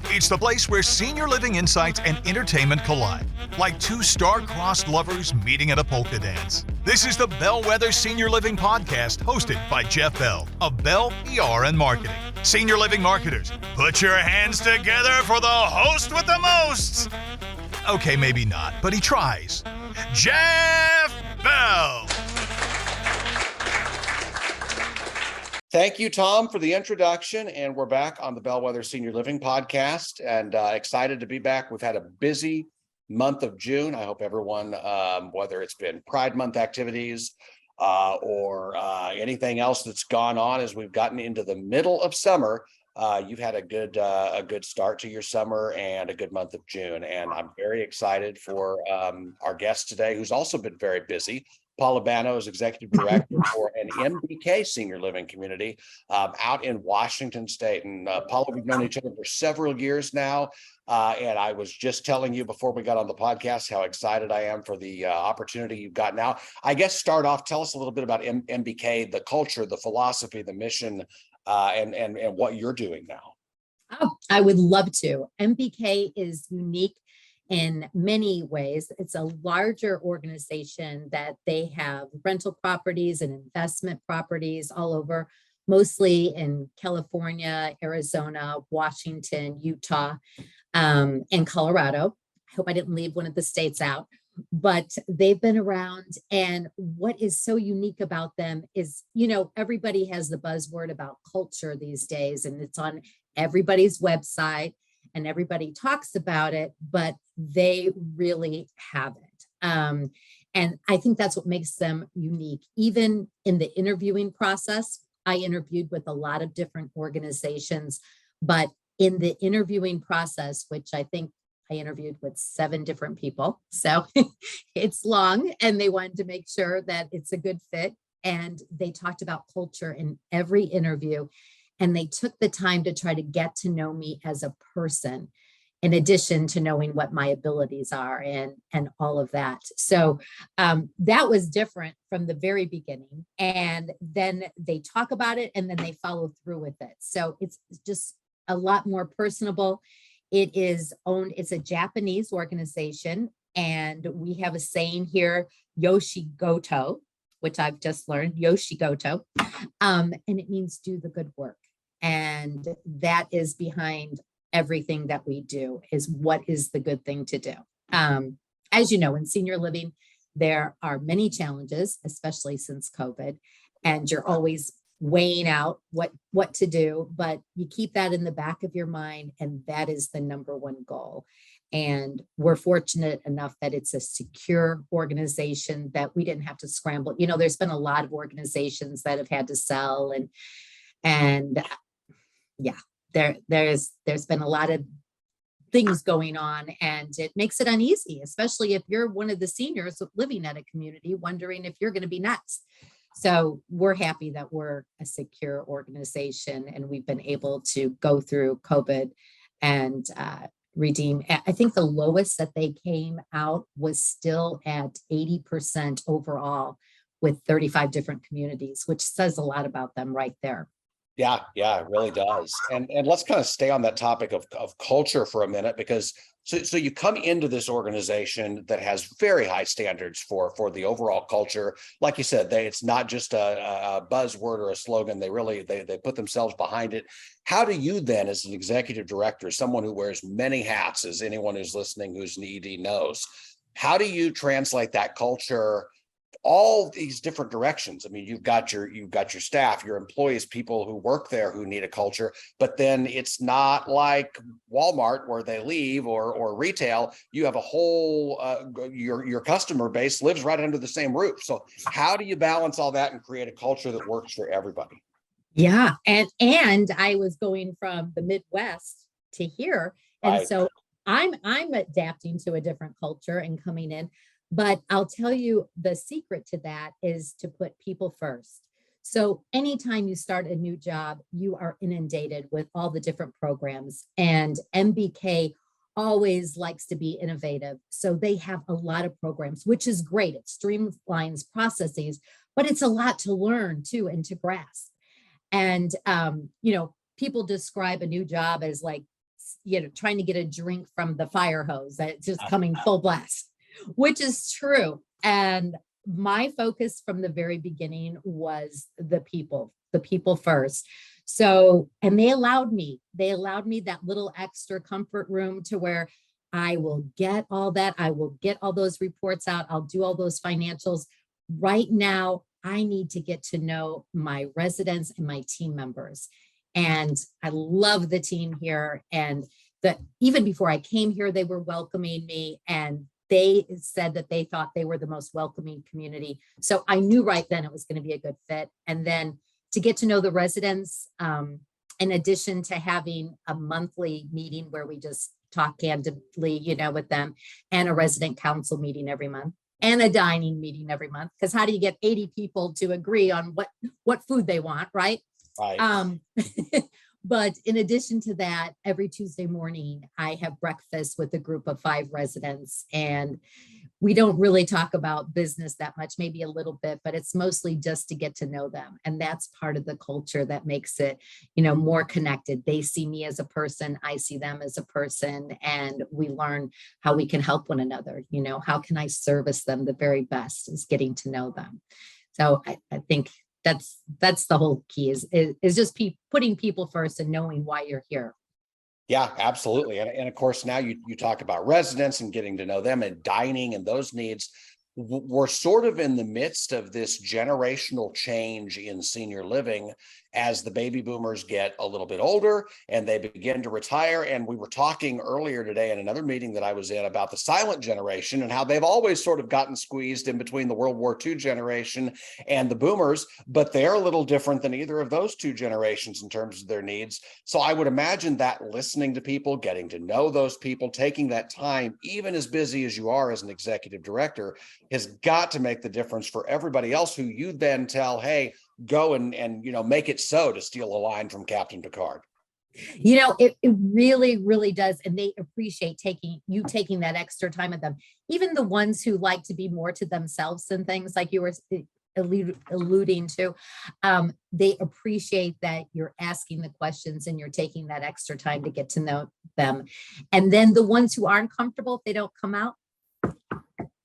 It's the place where senior living insights and entertainment collide, like two star-crossed lovers meeting at a polka dance. This is the Bellwether Senior Living Podcast, hosted by Jeff Bell of Bell PR and Marketing. Senior living marketers, put your hands together for the host with the most. Okay, maybe not, but he tries. Jeff Bell. Thank you, Tom, for the introduction. And we're back on the Bellwether Senior Living Podcast, and excited to be back. We've had a busy month of June. I hope everyone, whether it's been Pride Month activities or anything else that's gone on as we've gotten into the middle of summer, you've had a good start to your summer and a good month of June. And I'm very excited for our guest today, who's also been very busy. Paula Bano is Executive Director for an MBK Senior Living community out in Washington State. And Paula, we've known each other for several years now. And I was just telling you before we got on the podcast how excited I am for the opportunity you've got now. I guess start off, tell us a little bit about MBK, the culture, the philosophy, the mission, and what you're doing now. Oh, I would love to. MBK is unique in many ways. It's a larger organization that they have rental properties and investment properties all over, mostly in California, Arizona, Washington, Utah, and Colorado. I hope I didn't leave one of the states out, but they've been around. And what is so unique about them is, everybody has the buzzword about culture these days, and it's on everybody's website and everybody talks about it, but they really haven't. And I think that's what makes them unique. Even in the interviewing process, I interviewed with a lot of different organizations, but in the interviewing process, which I think I interviewed with 7 different people, so it's long, and they wanted to make sure that it's a good fit. And they talked about culture in every interview. And they took the time to try to get to know me as a person, in addition to knowing what my abilities are and all of that. So that was different from the very beginning. And then they talk about it and then they follow through with it. So it's just a lot more personable. It's a Japanese organization. And we have a saying here, Yoshigoto, which I've just learned, Yoshigoto. And it means do the good work. And that is behind everything that we do, is what is the good thing to do. As you know, in senior living, there are many challenges, especially since COVID, and you're always weighing out what to do, but you keep that in the back of your mind, and that is the number one goal. And we're fortunate enough that it's a secure organization, that we didn't have to scramble. There's been a lot of organizations that have had to sell, and yeah, there's been a lot of things going on, and it makes it uneasy, especially if you're one of the seniors living at a community wondering if you're going to be next. So we're happy that we're a secure organization, and we've been able to go through COVID and redeem. I think the lowest that they came out was still at 80% overall with 35 different communities, which says a lot about them right there. Yeah, it really does. And let's kind of stay on that topic of culture for a minute, because so you come into this organization that has very high standards for the overall culture. Like you said, it's not just a buzzword or a slogan. They really they put themselves behind it. How do you then, as an executive director, someone who wears many hats, as anyone who's listening who's an ED knows, how do you translate that culture all these different directions? I mean, you've got your staff, your employees, people who work there who need a culture, but then it's not like Walmart where they leave or retail. You have a whole your customer base lives right under the same roof. So how do you balance all that and create a culture that works for everybody? Yeah, and I was going from the Midwest to here, and right. So I'm adapting to a different culture and coming in. But I'll tell you, the secret to that is to put people first. So anytime you start a new job, you are inundated with all the different programs, and MBK always likes to be innovative. So they have a lot of programs, which is great. It streamlines processes, but it's a lot to learn too and to grasp. And, people describe a new job as like, trying to get a drink from the fire hose that's just coming full blast, which is true. And my focus from the very beginning was the people first. So, and they allowed me that little extra comfort room to where I will get all that. I will get all those reports out. I'll do all those financials. Right now, I need to get to know my residents and my team members. And I love the team here. And even before I came here, they were welcoming me, and they said that they thought they were the most welcoming community. So I knew right then it was going to be a good fit. And then to get to know the residents, in addition to having a monthly meeting where we just talk candidly, with them, and a resident council meeting every month, and a dining meeting every month. Because how do you get 80 people to agree on what food they want, right? Right. But in addition to that, every Tuesday morning, I have breakfast with a group of 5 residents, and we don't really talk about business that much, maybe a little bit, but it's mostly just to get to know them. And that's part of the culture that makes it, more connected. They see me as a person, I see them as a person, and we learn how we can help one another. How can I service them the very best is getting to know them. So I think that's the whole key is just putting people first and knowing why you're here. Yeah, absolutely. And of course, now you talk about residents and getting to know them and dining and those needs. We're sort of in the midst of this generational change in senior living as the baby boomers get a little bit older and they begin to retire. And we were talking earlier today in another meeting that I was in about the silent generation and how they've always sort of gotten squeezed in between the World War II generation and the boomers, but they're a little different than either of those two generations in terms of their needs. So I would imagine that listening to people, getting to know those people, taking that time, even as busy as you are as an executive director, has got to make the difference for everybody else who you then tell, hey, go and make it so, to steal a line from Captain Picard. It really, really does. And they appreciate taking that extra time with them. Even the ones who like to be more to themselves than things like you were alluding to, they appreciate that you're asking the questions and you're taking that extra time to get to know them. And then the ones who aren't comfortable, if they don't come out,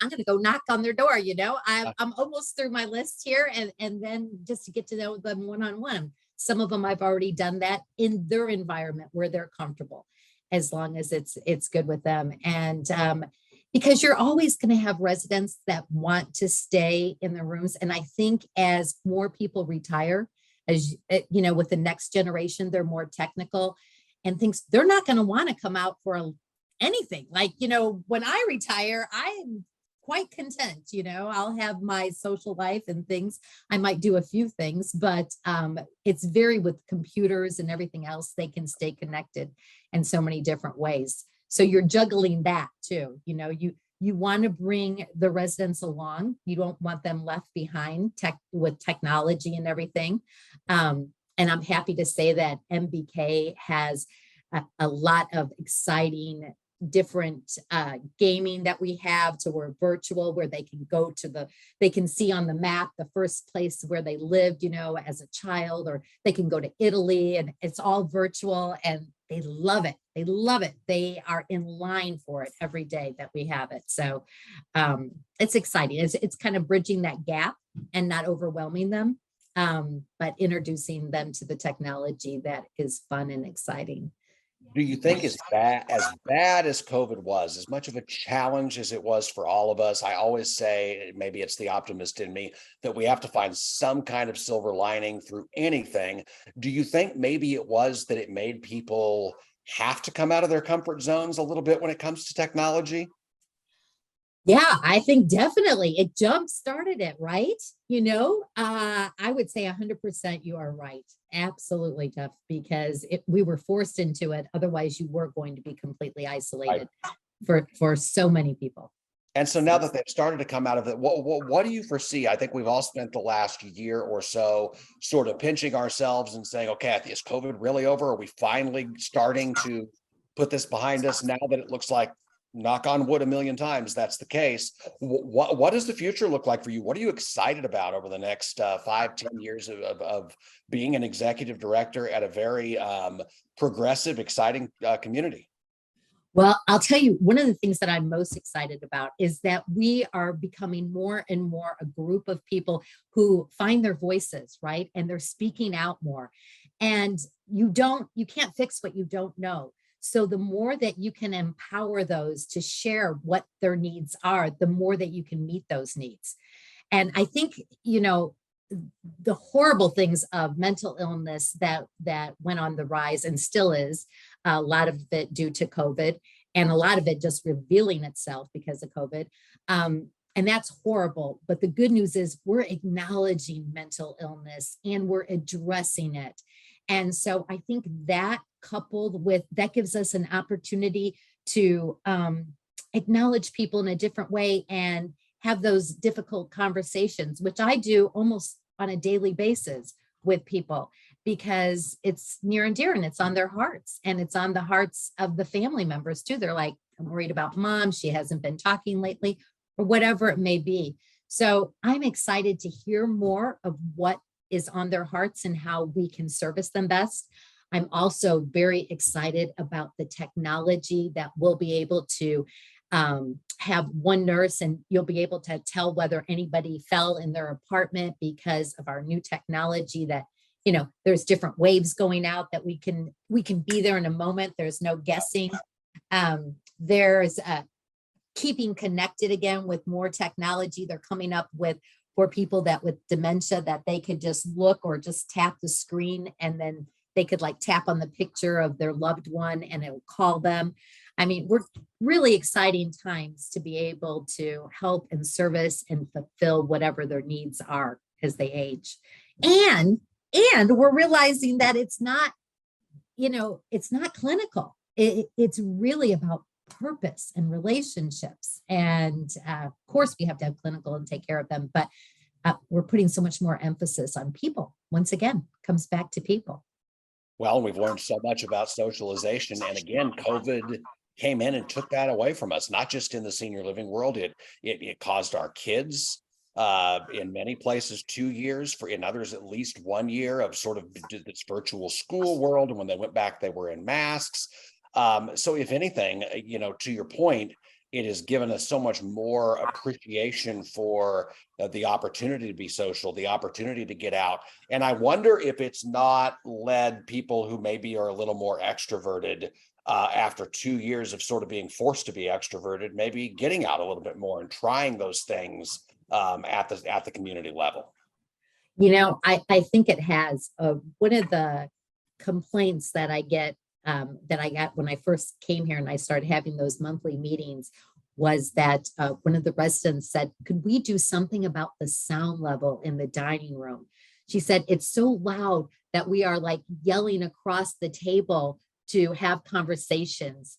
I'm going to go knock on their door. I'm almost through my list here, and then just to get to know them one-on-one. Some of them I've already done that in their environment where they're comfortable, as long as it's good with them. And because you're always going to have residents that want to stay in the rooms. And I think as more people retire, as with the next generation, they're more technical and things. They're not going to want to come out for anything. Like, when I retire, I'm quite content. I'll have my social life and things. I might do a few things, but it's very with computers and everything else, they can stay connected in so many different ways. So you're juggling that too. You want to bring the residents along. You don't want them left behind with technology and everything. And I'm happy to say that MBK has a lot of exciting different gaming that we have, to where virtual, where they can go to they can see on the map the first place where they lived, as a child, or they can go to Italy, and it's all virtual, and they love it. They love it. They are in line for it every day that we have it. So it's exciting. It's kind of bridging that gap and not overwhelming them, but introducing them to the technology that is fun and exciting. Do you think as bad as COVID was, as much of a challenge as it was for all of us, I always say, maybe it's the optimist in me, that we have to find some kind of silver lining through anything. Do you think maybe it was that it made people have to come out of their comfort zones a little bit when it comes to technology? Yeah, I think definitely it jump started it, right? I would say 100% you are right. Absolutely, Jeff, because we were forced into it. Otherwise, you were going to be completely isolated for so many people. And so now that they've started to come out of it, what do you foresee? I think we've all spent the last year or so sort of pinching ourselves and saying, okay, is COVID really over? Are we finally starting to put this behind us now that it looks like knock on wood a million times, that's the case. What does the future look like for you? What are you excited about over the next 5-10 years of being an executive director at a very progressive, exciting community? Well, I'll tell you, one of the things that I'm most excited about is that we are becoming more and more a group of people who find their voices, right? And they're speaking out more. And you can't fix what you don't know. So the more that you can empower those to share what their needs are, the more that you can meet those needs. And I think, the horrible things of mental illness that went on the rise and still is, a lot of it due to COVID, and a lot of it just revealing itself because of COVID. And that's horrible. But the good news is we're acknowledging mental illness and we're addressing it. And so I think that coupled with that gives us an opportunity to acknowledge people in a different way and have those difficult conversations, which I do almost on a daily basis with people, because it's near and dear and it's on their hearts, and it's on the hearts of the family members too. They're like, I'm worried about mom. She hasn't been talking lately, or whatever it may be. So I'm excited to hear more of what is on their hearts and how we can service them best. I'm also very excited about the technology that we'll be able to have one nurse, and you'll be able to tell whether anybody fell in their apartment because of our new technology that, there's different waves going out that we can be there in a moment. There's no guessing. There's keeping connected again with more technology. They're coming up with for people that with dementia that they could just look or just tap the screen, and then they could like tap on the picture of their loved one and it will call them. I mean, we're really exciting times to be able to help and service and fulfill whatever their needs are as they age. And we're realizing that it's not, it's not clinical. It's really about purpose and relationships. And of course, we have to have clinical and take care of them, but we're putting so much more emphasis on people. Once again, comes back to people. Well, we've learned so much about socialization. And again, COVID came in and took that away from us, not just in the senior living world. It caused our kids in many places 2 years, in others at least 1 year of sort of this virtual school world. And when they went back, they were in masks. So if anything, to your point, it has given us so much more appreciation for the opportunity to be social, the opportunity to get out. And I wonder if it's not led people who maybe are a little more extroverted after 2 years of sort of being forced to be extroverted, maybe getting out a little bit more and trying those things at the community level. I think it has. One of the complaints that I got when I first came here and I started having those monthly meetings was that one of the residents said, could we do something about the sound level in the dining room? She said, it's so loud that we are like yelling across the table to have conversations.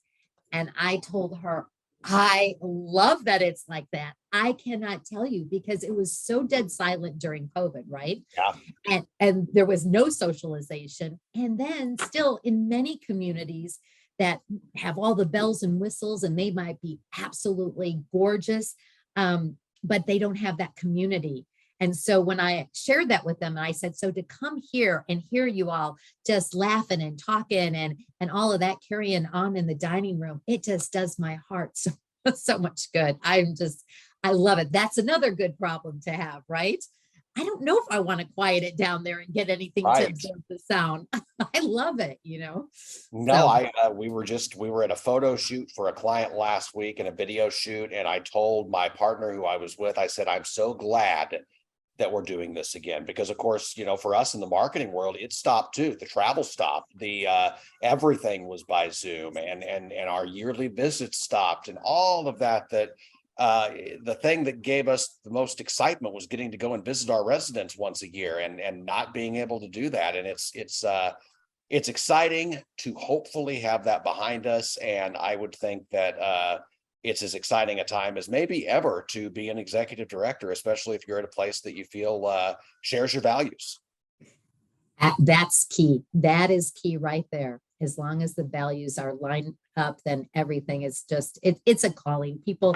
And I told her, I love that it's like that. I cannot tell you, because it was so dead silent during COVID, right? Yeah. And there was no socialization. And then still in many communities that have all the bells and whistles, and they might be absolutely gorgeous, but they don't have that community. And so when I shared that with them, and I said, so to come here and hear you all just laughing and talking and all of that carrying on in the dining room, it just does my heart so much good. I love it. That's another good problem to have, right? I don't know if I want to quiet it down there and get anything to absorb the sound. I love it, No, So, we were at a photo shoot for a client last week and a video shoot. And I told my partner who I was with, I said, I'm so glad that we're doing this again, because of course, for us in the marketing world, it stopped too. The travel stopped, everything was by Zoom, and our yearly visits stopped, and all of that the thing that gave us the most excitement was getting to go and visit our residents once a year, and not being able to do that. And it's exciting to hopefully have that behind us. And I would think that it's as exciting a time as maybe ever to be an executive director, especially if you're at a place that you feel shares your values. that's key. That is key right there. as long as the values are lined up, then everything is just, it's a calling. People,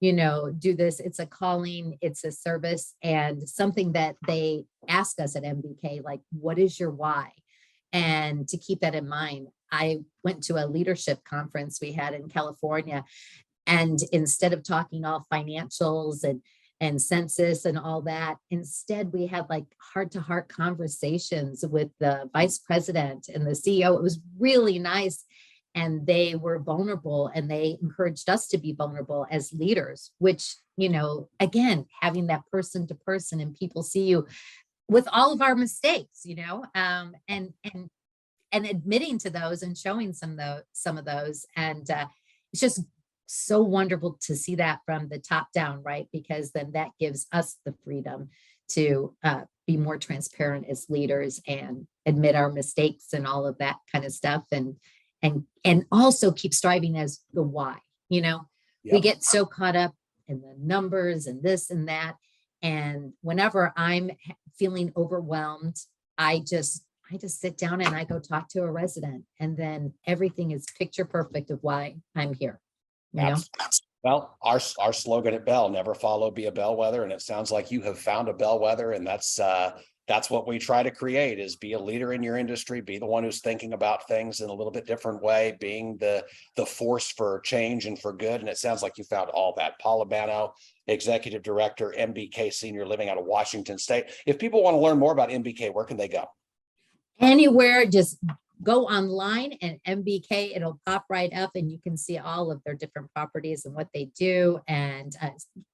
do this. It's a calling, it's a service, and something that they ask us at MBK, like, what is your why? And to keep that in mind, I went to a leadership conference we had in California, and instead of talking all financials and census and all that, instead we had like heart-to-heart conversations with the vice president and the CEO. It was really nice. And they were vulnerable, and they encouraged us to be vulnerable as leaders, which, again, having that person to person, and people see you with all of our mistakes, and admitting to those and showing some of those. And it's just so wonderful to see that from the top down, right? Because then that gives us the freedom to be more transparent as leaders and admit our mistakes and all of that kind of stuff. And also keep striving as the why. Yep. We get so caught up in the numbers and this and that. And whenever I'm feeling overwhelmed, I just sit down and I go talk to a resident, and then everything is picture perfect of why I'm here. Well, our slogan at Bell, never follow, be a bellwether. And it sounds like you have found a bellwether, and that's what we try to create, is be a leader in your industry, be the one who's thinking about things in a little bit different way, being the force for change and for good. And it sounds like you found all that. Paula Bano, Executive Director, MBK Senior Living out of Washington State. If people want to learn more about MBK, where can they go? Anywhere, just go online and MBK, it'll pop right up, and you can see all of their different properties and what they do, and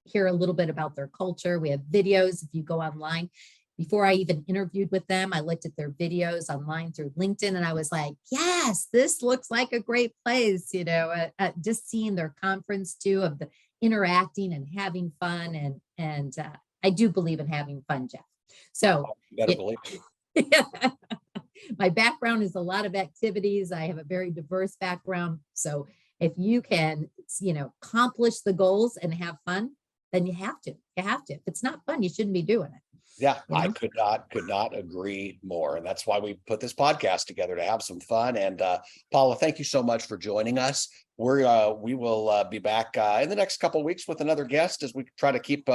hear a little bit about their culture. We have videos. If you go online, before I even interviewed with them, I looked at their videos online through LinkedIn, and I was like, yes, this looks like a great place. Just seeing their conference too, of the interacting and having fun. And I do believe in having fun, Jeff. So you better believe it. My background is a lot of activities. I have a very diverse background. So if you can, accomplish the goals and have fun, then you have to. If it's not fun, you shouldn't be doing it. Yeah, I could not agree more. And that's why we put this podcast together, to have some fun. And Paula, thank you so much for joining us. We will be back in the next couple of weeks with another guest, as we try to keep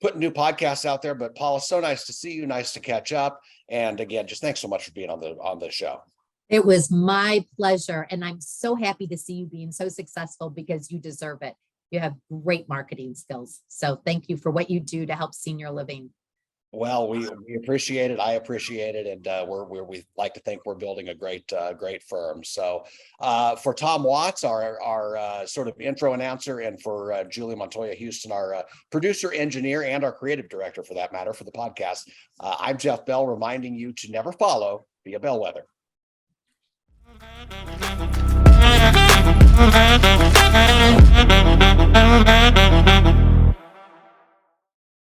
putting new podcasts out there. But Paula, so nice to see you. Nice to catch up. And again, just thanks so much for being on the show. It was my pleasure. And I'm so happy to see you being so successful, because you deserve it. You have great marketing skills. So thank you for what you do to help senior living. Well, we appreciate it. I appreciate it. And we like to think we're building a great firm. So for Tom Watts, our sort of intro announcer, and for Julie Montoya Houston, our producer, engineer, and our creative director, for that matter, for the podcast, I'm Jeff Bell, reminding you to never follow, be a bellwether.